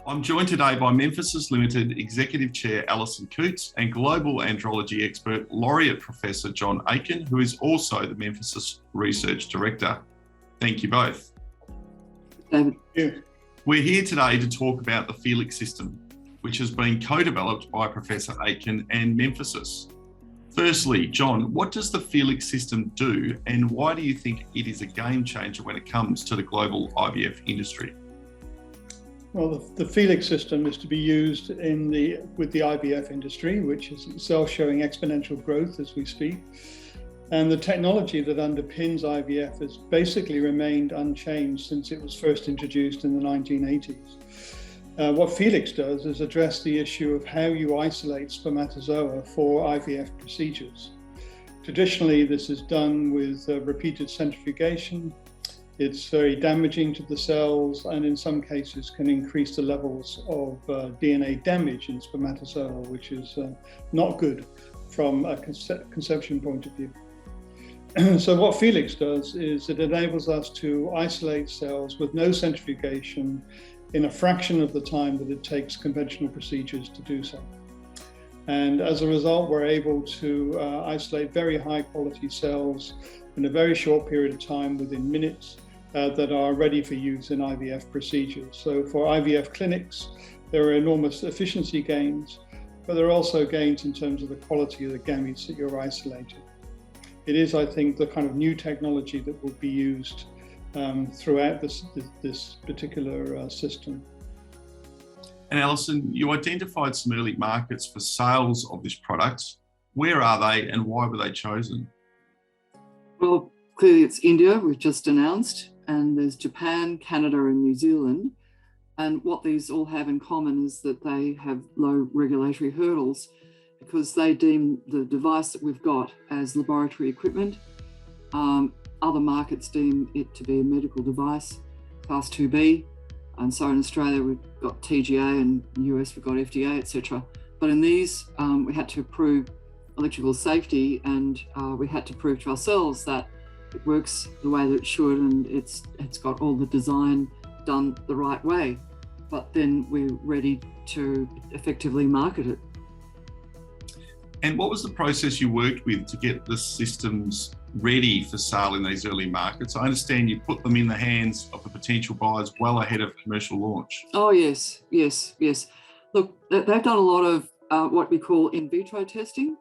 I'm joined today by Memphasys Limited Executive Chair Alison Coutts and Global Andrology Expert Laureate Professor John Aitken, who is also the Memphasys Research Director. Thank you both. David. Yeah. We're here today to talk about the Felix system, which has been co-developed by Professor Aitken and Memphasys. Firstly, John, what does the Felix system do and why do you think it is a game changer when it comes to the global IVF industry? Well, the Felix system is to be used with the IVF industry, which is itself showing exponential growth as we speak. And the technology that underpins IVF has basically remained unchanged since it was first introduced in the 1980s. What Felix does is address the issue of how you isolate spermatozoa for IVF procedures. Traditionally, this is done with repeated centrifugation. It's very damaging to the cells and in some cases can increase the levels of DNA damage in spermatozoa, which is not good from a conception point of view. So what Felix does is it enables us to isolate cells with no centrifugation in a fraction of the time that it takes conventional procedures to do so. And as a result, we're able to isolate very high quality cells in a very short period of time, within minutes, that are ready for use in IVF procedures. So for IVF clinics, there are enormous efficiency gains, but there are also gains in terms of the quality of the gametes that you're isolating. It is, I think, the kind of new technology that will be used throughout this particular system. And Alison, you identified some early markets for sales of this product. Where are they and why were they chosen? Well, clearly it's India, we've just announced, and there's Japan, Canada and New Zealand. And what these all have in common is that they have low regulatory hurdles because they deem the device that we've got as laboratory equipment. Other markets deem it to be a medical device, class 2B. And so in Australia, we've got TGA, and in the US, we've got FDA, etc. But in these, we had to prove electrical safety, and we had to prove to ourselves that it works the way that it should, and it's got all the design done the right way. But then we're ready to effectively market it. And what was the process you worked with to get the systems ready for sale in these early markets? I understand you put them in the hands of the potential buyers well ahead of commercial launch. Oh, yes. Look, they've done a lot of what we call in vitro testing.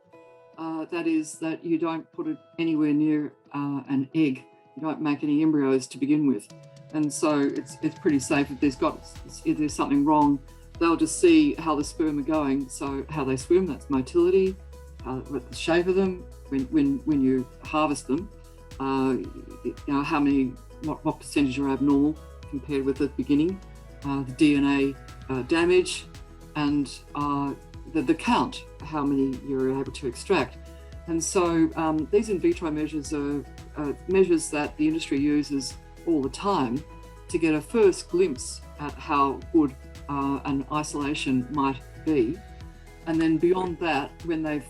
That is that you don't put it anywhere near an egg. You don't make any embryos to begin with. And so it's pretty safe. If there's something wrong, they'll just see how the sperm are going. So how they swim, that's motility, the shape of them, when you harvest them, what percentage are abnormal compared with the beginning, the DNA damage, and the count, how many you're able to extract. And so these in vitro measures are measures that the industry uses all the time to get a first glimpse at how good an isolation might be. And then beyond that, when they've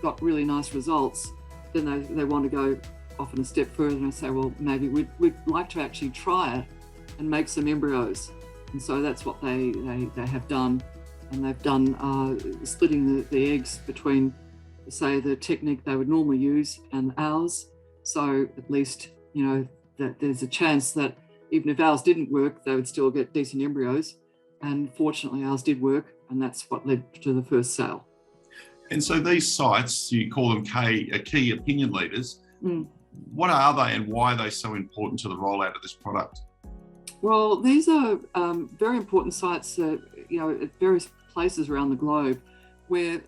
got really nice results, then they want to go off in a step further and say, well, maybe we'd like to actually try it and make some embryos. And so that's what they have done. And they've done splitting the eggs between, say, the technique they would normally use and ours. So at least, that there's a chance that even if ours didn't work, they would still get decent embryos. And fortunately, ours did work, and that's what led to the first sale. And so these sites, you call them key opinion leaders. What are they and why are they so important to the rollout of this product? Well, these are very important sites at various places around the globe where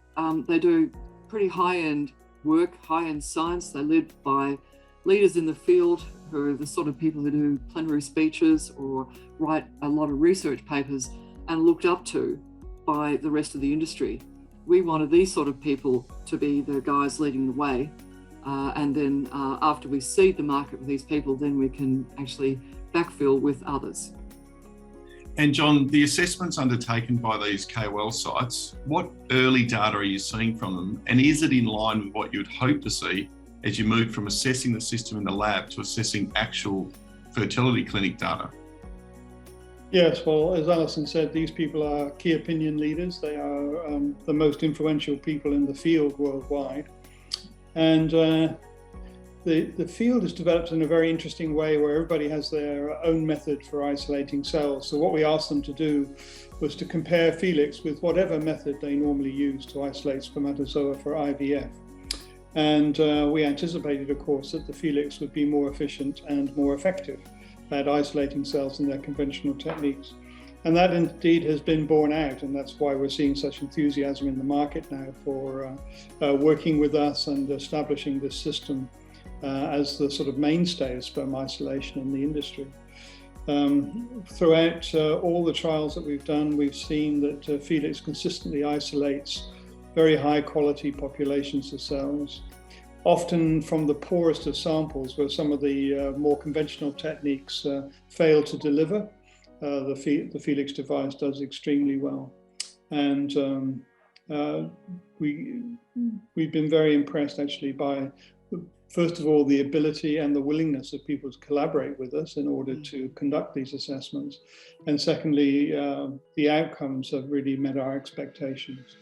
they do pretty high-end work, high-end science. They're led by leaders in the field who are the sort of people who do plenary speeches or write a lot of research papers and looked up to by the rest of the industry. We wanted these sort of people to be the guys leading the way. And then after we seed the market with these people, then we can actually backfill with others. And John, the assessments undertaken by these KOL sites, what early data are you seeing from them? And is it in line with what you'd hope to see as you move from assessing the system in the lab to assessing actual fertility clinic data? Yes, well, as Alison said, these people are key opinion leaders. They are the most influential people in the field worldwide. And the field is developed in a very interesting way where everybody has their own method for isolating cells. So what we asked them to do was to compare Felix with whatever method they normally use to isolate spermatozoa for IVF. And we anticipated, of course, that the Felix would be more efficient and more effective at isolating cells in their conventional techniques. And that indeed has been borne out, and that's why we're seeing such enthusiasm in the market now for working with us and establishing this system as the sort of mainstay of sperm isolation in the industry. Throughout all the trials that we've done, we've seen that Felix consistently isolates very high quality populations of cells, often from the poorest of samples where some of the more conventional techniques fail to deliver. The Felix device does extremely well. And we've been very impressed actually by, first of all, the ability and the willingness of people to collaborate with us in order to conduct these assessments. And secondly, the outcomes have really met our expectations.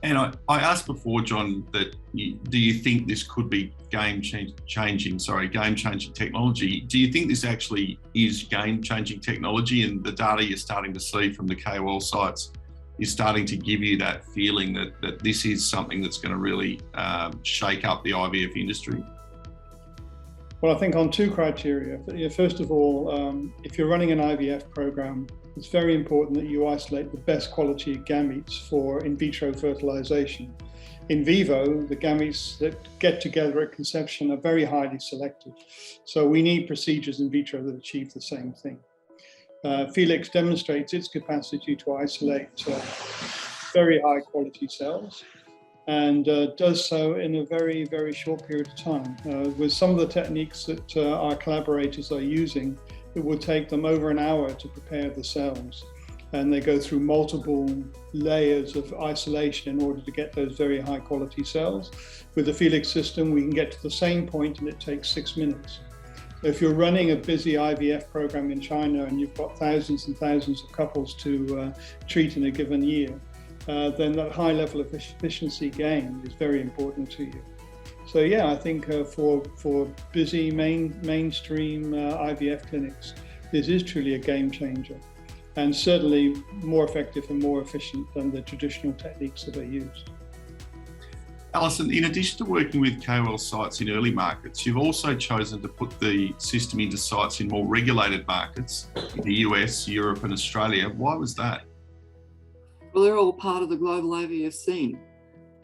And I asked before, John, that do you think this could be game-changing technology? Do you think this actually is game-changing technology, and the data you're starting to see from the KOL sites is starting to give you that feeling that this is something that's going to really shake up the IVF industry? Well, I think on two criteria. First of all, if you're running an IVF program, it's very important that you isolate the best quality gametes for in vitro fertilization. In vivo, the gametes that get together at conception are very highly selected. So we need procedures in vitro that achieve the same thing. Felix demonstrates its capacity to isolate very high quality cells, and does so in a very, very short period of time. With some of the techniques that our collaborators are using, it will take them over an hour to prepare the cells. And they go through multiple layers of isolation in order to get those very high quality cells. With the Felix system, we can get to the same point and it takes 6 minutes. If you're running a busy IVF program in China and you've got thousands and thousands of couples to treat in a given year, then that high level of efficiency gain is very important to you. So yeah, I think for busy mainstream IVF clinics, this is truly a game changer, and certainly more effective and more efficient than the traditional techniques that are used. Alison, in addition to working with KOL sites in early markets, you've also chosen to put the system into sites in more regulated markets, in the US, Europe and Australia. Why was that? Well, they're all part of the global AVF scene,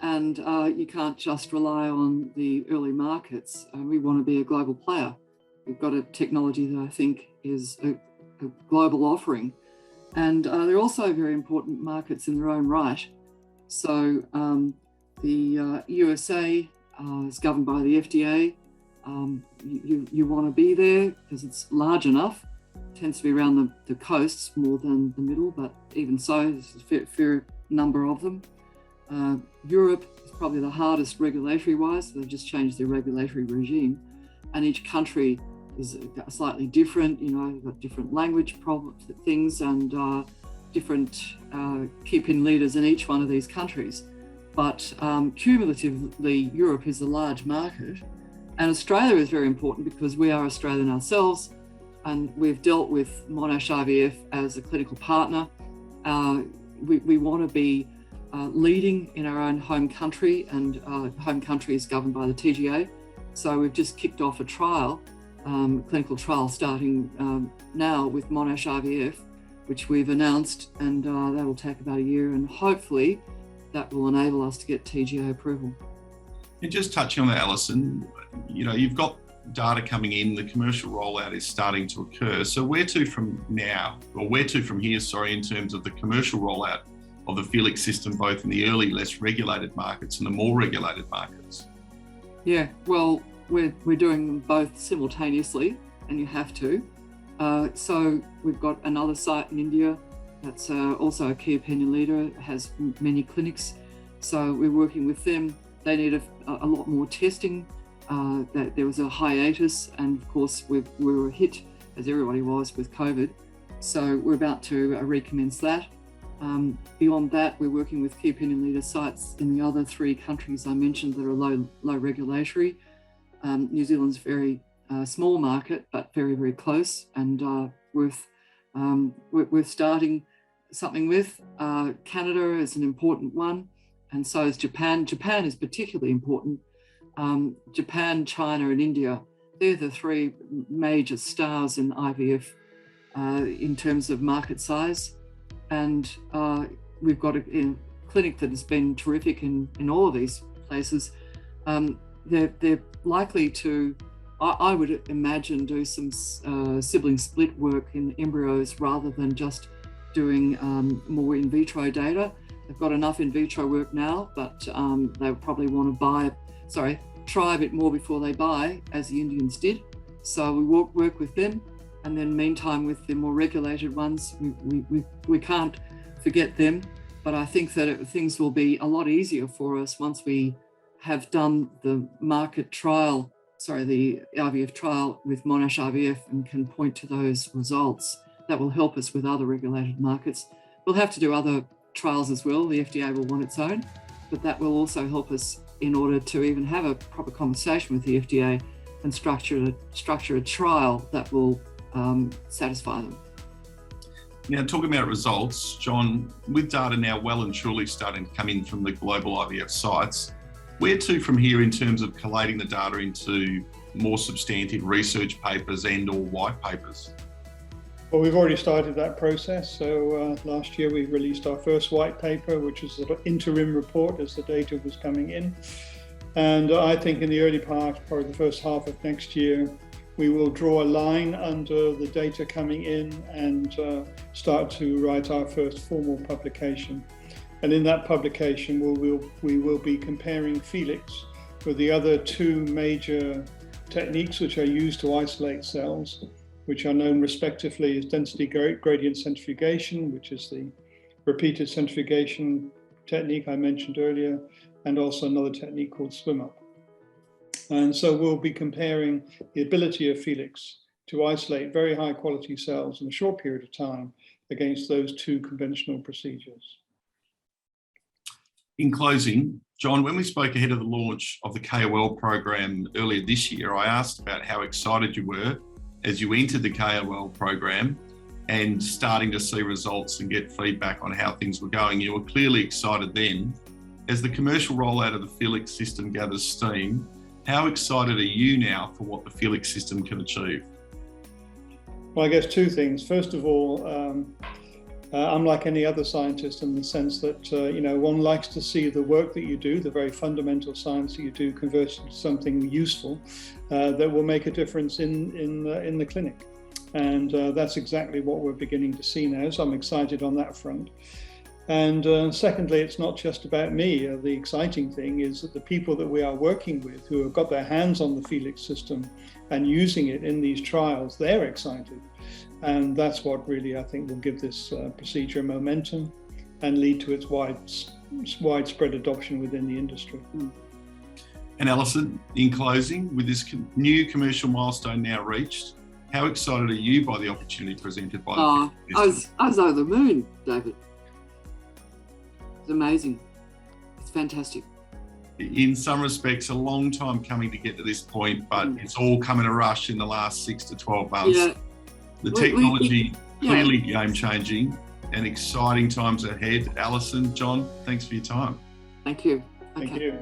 and you can't just rely on the early markets. We want to be a global player. We've got a technology that I think is a global offering, and they're also very important markets in their own right. So the USA is governed by the FDA. You want to be there because it's large enough. It tends to be around the coasts more than the middle, but even so, there's a fair number of them. Europe is probably the hardest regulatory-wise. They've just changed their regulatory regime, and each country is slightly different. You know, you've got different language problems, things, and different key opinion leaders in each one of these countries. But cumulatively, Europe is a large market, and Australia is very important because we are Australian ourselves, and we've dealt with Monash IVF as a clinical partner. We want to be leading in our own home country, and home country is governed by the TGA. So we've just kicked off a trial, clinical trial starting now with Monash IVF, which we've announced, and that will take about a year, and hopefully that will enable us to get TGA approval. And just touching on that, Alison, you know, you've got data coming in, the commercial rollout is starting to occur. So where to from now, or where to from here, in terms of the commercial rollout of the Felix system, both in the early, less regulated markets and the more regulated markets? Yeah, well, we're doing them both simultaneously, and you have to. So we've got another site in India that's also a key opinion leader, has many clinics. So we're working with them. They need a lot more testing. That there was a hiatus, and of course we were hit, as everybody was, with COVID. So we're about to recommence that. Beyond that, we're working with key opinion leader sites in the other 3 countries I mentioned that are low regulatory. New Zealand's very small market, but very, very close and worth starting something with. Canada is an important one, and so is Japan. Japan is particularly important. Japan, China, and India, they're the 3 major stars in IVF in terms of market size. And we've got a clinic that has been terrific in all of these places. They're likely to, I would imagine, do some sibling split work in embryos rather than just doing more in vitro data. They've got enough in vitro work now, but they'll probably want to try a bit more before they buy, as the Indians did. So we work with them. And then meantime, with the more regulated ones, we can't forget them. But I think that things will be a lot easier for us once we have done the the IVF trial with Monash IVF and can point to those results. That will help us with other regulated markets. We'll have to do other trials as well. The FDA will want its own, but that will also help us in order to even have a proper conversation with the FDA and structure a trial that will satisfy them. Now, talking about results, John, with data now well and truly starting to come in from the global IVF sites, where to from here in terms of collating the data into more substantive research papers and or white papers? Well, we've already started that process. So last year we released our first white paper, which was an interim report as the data was coming in. And I think in the early part, probably the first half of next year, we will draw a line under the data coming in and start to write our first formal publication. And in that publication, we will be comparing Felix with the other 2 major techniques which are used to isolate cells, which are known respectively as density gradient centrifugation, which is the repeated centrifugation technique I mentioned earlier, and also another technique called swim up. And so we'll be comparing the ability of Felix to isolate very high quality cells in a short period of time against those 2 conventional procedures. In closing, John, when we spoke ahead of the launch of the KOL program earlier this year, I asked about how excited you were as you entered the KOL program and starting to see results and get feedback on how things were going. You were clearly excited then. As the commercial rollout of the Felix system gathers steam, how excited are you now for what the Felix system can achieve? Well, I guess 2 things. First of all, I'm like any other scientist in the sense that, one likes to see the work that you do, the very fundamental science that you do, convert into something useful that will make a difference in the clinic. And that's exactly what we're beginning to see now. So I'm excited on that front. And secondly, it's not just about me. The exciting thing is that the people that we are working with who have got their hands on the Felix system and using it in these trials, they're excited. And that's what really, I think, will give this procedure momentum and lead to its widespread adoption within the industry. And Alison, in closing, with this new commercial milestone now reached, how excited are you by the opportunity presented by the Felix system? I was over the moon, David. It's amazing. It's fantastic. In some respects, a long time coming to get to this point, but it's all come in a rush in the last 6 to 12 months. Yeah. The technology clearly game-changing and exciting times ahead. Alison, John, thanks for your time. Thank you. Thank you.